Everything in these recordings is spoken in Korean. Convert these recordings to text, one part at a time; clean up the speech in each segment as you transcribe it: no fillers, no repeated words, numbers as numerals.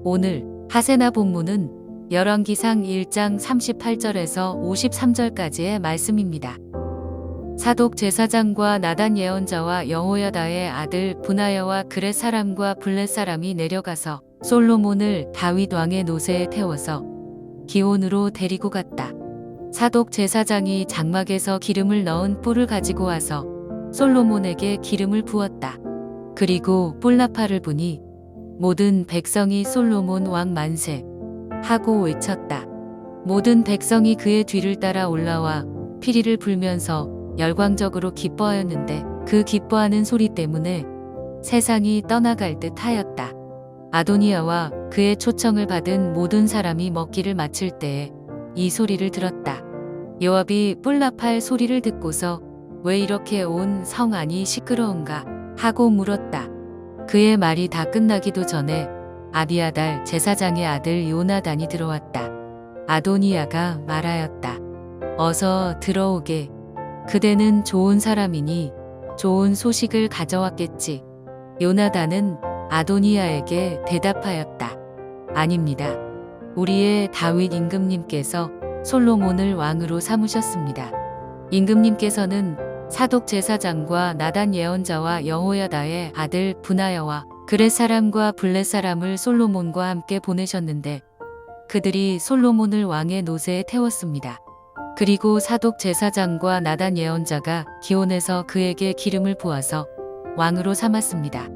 오늘 하세나 본문은 열왕기상 1장 38절에서 53절까지의 말씀입니다. 사독 제사장과 나단 예언자와 여호야다의 아들 브나야와 그렛 사람과 블렛 사람이 내려가서 솔로몬을 다윗 왕의 노새에 태워서 기온으로 데리고 갔다. 사독 제사장이 장막에서 기름을 넣은 뿔을 가지고 와서 솔로몬에게 기름을 부었다. 그리고 뿔나팔을 부니 모든 백성이 솔로몬 왕 만세 하고 외쳤다. 모든 백성이 그의 뒤를 따라 올라와 피리를 불면서 열광적으로 기뻐하였는데 그 기뻐하는 소리 때문에 세상이 떠나갈 듯 하였다. 아도니아와 그의 초청을 받은 모든 사람이 먹기를 마칠 때에 이 소리를 들었다. 요압이 뿔나팔 소리를 듣고서 왜 이렇게 온 성 안이 시끄러운가 하고 물었다. 그의 말이 다 끝나기도 전에 아비아달 제사장의 아들 요나단이 들어왔다. 아도니아가 말하였다. 어서 들어오게. 그대는 좋은 사람이니 좋은 소식을 가져왔겠지. 요나단은 아도니아에게 대답하였다. 아닙니다. 우리의 다윗 임금님께서 솔로몬을 왕으로 삼으셨습니다. 임금님께서는 사독 제사장과 나단 예언자와 여호야다의 아들 브나야와 그렛 사람과 블렛 사람을 솔로몬과 함께 보내셨는데 그들이 솔로몬을 왕의 노새에 태웠습니다. 그리고 사독 제사장과 나단 예언자가 기온에서 그에게 기름을 부어서 왕으로 삼았습니다.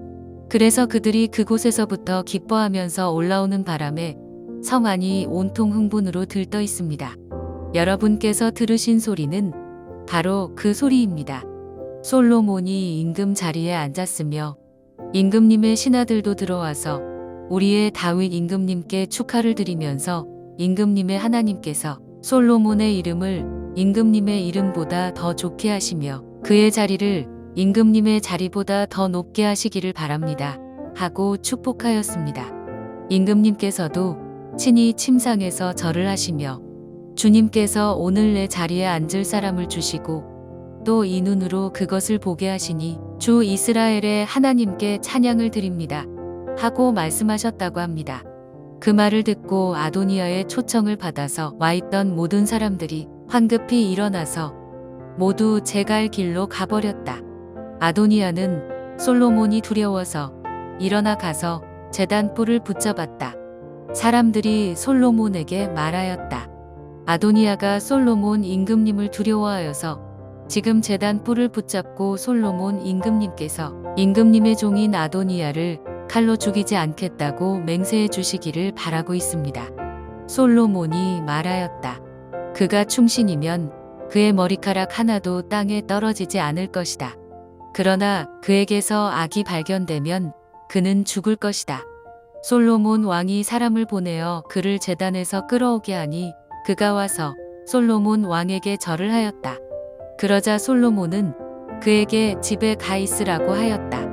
그래서 그들이 그곳에서부터 기뻐하면서 올라오는 바람에 성 안이 온통 흥분으로 들떠 있습니다. 여러분께서 들으신 소리는 바로 그 소리입니다. 솔로몬이 임금 자리에 앉았으며 임금님의 신하들도 들어와서 우리의 다윗 임금님께 축하를 드리면서 임금님의 하나님께서 솔로몬의 이름을 임금님의 이름보다 더 좋게 하시며 그의 자리를 임금님의 자리보다 더 높게 하시기를 바랍니다. 하고 축복하였습니다. 임금님께서도 친히 침상에서 절을 하시며 주님께서 오늘 내 자리에 앉을 사람을 주시고 또 이 눈으로 그것을 보게 하시니 주 이스라엘의 하나님께 찬양을 드립니다. 하고 말씀하셨다고 합니다. 그 말을 듣고 아도니아의 초청을 받아서 와 있던 모든 사람들이 황급히 일어나서 모두 제갈 길로 가버렸다. 아도니아는 솔로몬이 두려워서 일어나 가서 제단 뿔을 붙잡았다. 사람들이 솔로몬에게 말하였다. 아도니아가 솔로몬 임금님을 두려워하여서 지금 제단 뿔을 붙잡고 솔로몬 임금님께서 임금님의 종인 아도니아를 칼로 죽이지 않겠다고 맹세해 주시기를 바라고 있습니다. 솔로몬이 말하였다. 그가 충신이면 그의 머리카락 하나도 땅에 떨어지지 않을 것이다. 그러나 그에게서 악이 발견되면 그는 죽을 것이다. 솔로몬 왕이 사람을 보내어 그를 제단에서 끌어오게 하니 그가 와서 솔로몬 왕에게 절을 하였다. 그러자 솔로몬은 그에게 집에 가 있으라고 하였다.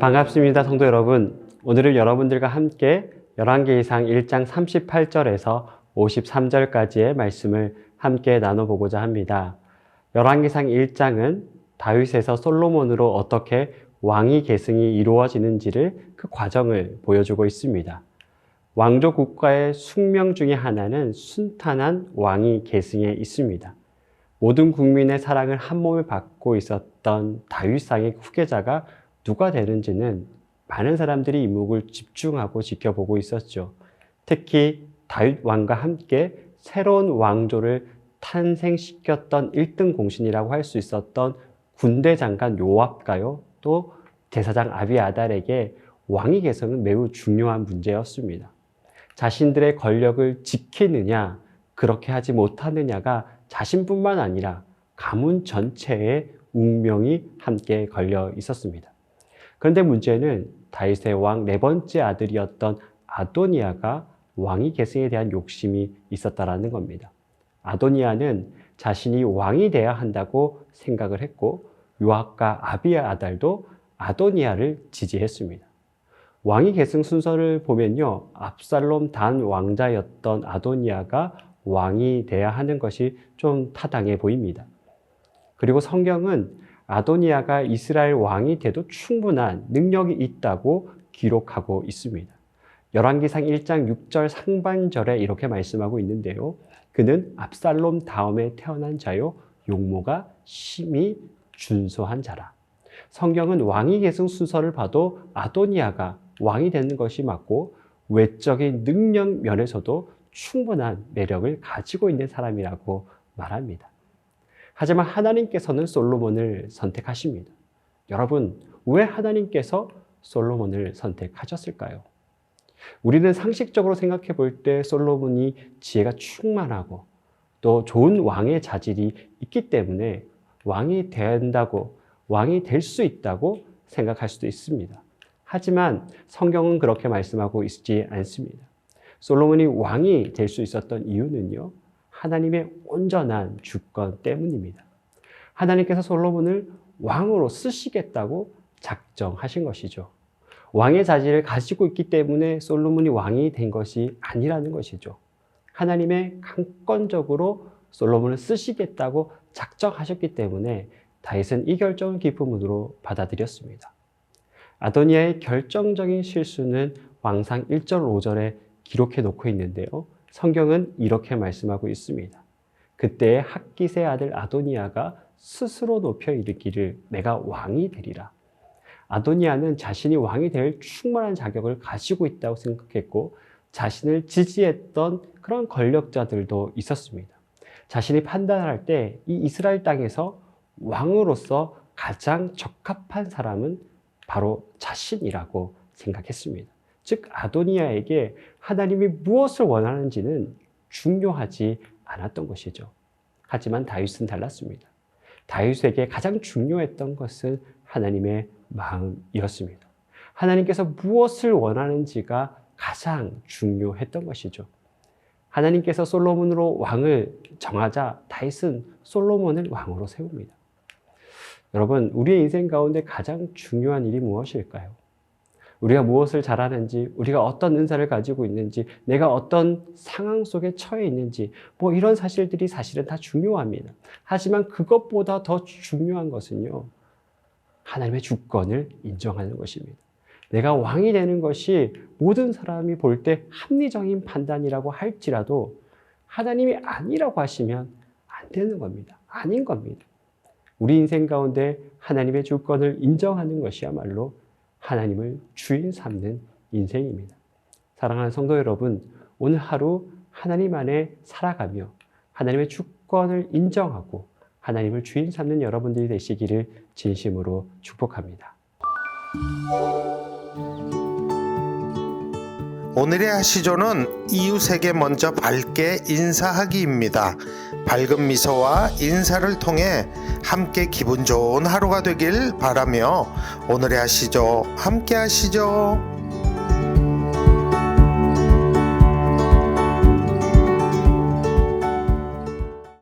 반갑습니다, 성도 여러분. 오늘은 여러분들과 함께 열왕기상 1장 38절에서 53절까지의 말씀을 함께 나눠보고자 합니다. 열왕기상 1장은 다윗에서 솔로몬으로 어떻게 왕위 계승이 이루어지는지를 그 과정을 보여주고 있습니다. 왕조 국가의 숙명 중에 하나는 순탄한 왕위 계승에 있습니다. 모든 국민의 사랑을 한몸에 받고 있었던 다윗상의 후계자가 누가 되는지는 많은 사람들이 이목을 집중하고 지켜보고 있었죠. 특히 다윗 왕과 함께 새로운 왕조를 탄생시켰던 1등 공신이라고 할 수 있었던 군대 장관 요압과요, 또 제사장 아비아달에게 왕위 계승은 매우 중요한 문제였습니다. 자신들의 권력을 지키느냐, 그렇게 하지 못하느냐가 자신뿐만 아니라 가문 전체의 운명이 함께 걸려 있었습니다. 그런데 문제는 다윗의 왕 네 번째 아들이었던 아도니아가 왕위 계승에 대한 욕심이 있었다라는 겁니다. 아도니아는 자신이 왕이 돼야 한다고 생각을 했고 요압과 아비아달도 아도니아를 지지했습니다. 왕위 계승 순서를 보면요, 압살롬 단 왕자였던 아도니아가 왕이 돼야 하는 것이 좀 타당해 보입니다. 그리고 성경은 아도니아가 이스라엘 왕이 돼도 충분한 능력이 있다고 기록하고 있습니다. 열왕기상 1장 6절 상반절에 이렇게 말씀하고 있는데요. 그는 압살롬 다음에 태어난 자요, 용모가 심히 준소한 자라. 성경은 왕위 계승 순서를 봐도 아도니아가 왕이 되는 것이 맞고 외적인 능력 면에서도 충분한 매력을 가지고 있는 사람이라고 말합니다. 하지만 하나님께서는 솔로몬을 선택하십니다. 여러분, 왜 하나님께서 솔로몬을 선택하셨을까요? 우리는 상식적으로 생각해 볼 때 솔로몬이 지혜가 충만하고 또 좋은 왕의 자질이 있기 때문에 왕이 된다고, 왕이 될 수 있다고 생각할 수도 있습니다. 하지만 성경은 그렇게 말씀하고 있지 않습니다. 솔로몬이 왕이 될 수 있었던 이유는요, 하나님의 온전한 주권 때문입니다. 하나님께서 솔로몬을 왕으로 쓰시겠다고 작정하신 것이죠. 왕의 자질을 가지고 있기 때문에 솔로몬이 왕이 된 것이 아니라는 것이죠. 하나님의 강권적으로 솔로몬을 쓰시겠다고 작정하셨기 때문에 다윗은 이 결정을 기쁨으로 받아들였습니다. 아도니아의 결정적인 실수는 왕상 1절 5절에 기록해 놓고 있는데요. 성경은 이렇게 말씀하고 있습니다. 그때 학깃의 아들 아도니아가 스스로 높여 이르기를 내가 왕이 되리라. 아도니아는 자신이 왕이 될 충분한 자격을 가지고 있다고 생각했고 자신을 지지했던 그런 권력자들도 있었습니다. 자신이 판단할 때 이 이스라엘 땅에서 왕으로서 가장 적합한 사람은 바로 자신이라고 생각했습니다. 즉 아도니아에게 하나님이 무엇을 원하는지는 중요하지 않았던 것이죠. 하지만 다윗은 달랐습니다. 다윗에게 가장 중요했던 것은 하나님의 마음이었습니다. 하나님께서 무엇을 원하는지가 가장 중요했던 것이죠. 하나님께서 솔로몬으로 왕을 정하자 다윗은 솔로몬을 왕으로 세웁니다. 여러분, 우리의 인생 가운데 가장 중요한 일이 무엇일까요? 우리가 무엇을 잘하는지, 우리가 어떤 은사를 가지고 있는지, 내가 어떤 상황 속에 처해 있는지, 이런 사실들이 사실은 다 중요합니다. 하지만 그것보다 더 중요한 것은요, 하나님의 주권을 인정하는 것입니다. 내가 왕이 되는 것이 모든 사람이 볼 때 합리적인 판단이라고 할지라도 하나님이 아니라고 하시면 안 되는 겁니다. 아닌 겁니다. 우리 인생 가운데 하나님의 주권을 인정하는 것이야말로 하나님을 주인 삼는 인생입니다. 사랑하는 성도 여러분, 오늘 하루 하나님 안에 살아가며 하나님의 주권을 인정하고 하나님을 주인 삼는 여러분들이 되시기를 진심으로 축복합니다. 오늘의 하시조는 이웃에게 먼저 밝게 인사하기입니다. 밝은 미소와 인사를 통해 함께 기분 좋은 하루가 되길 바라며 오늘의 하시조 함께 하시죠.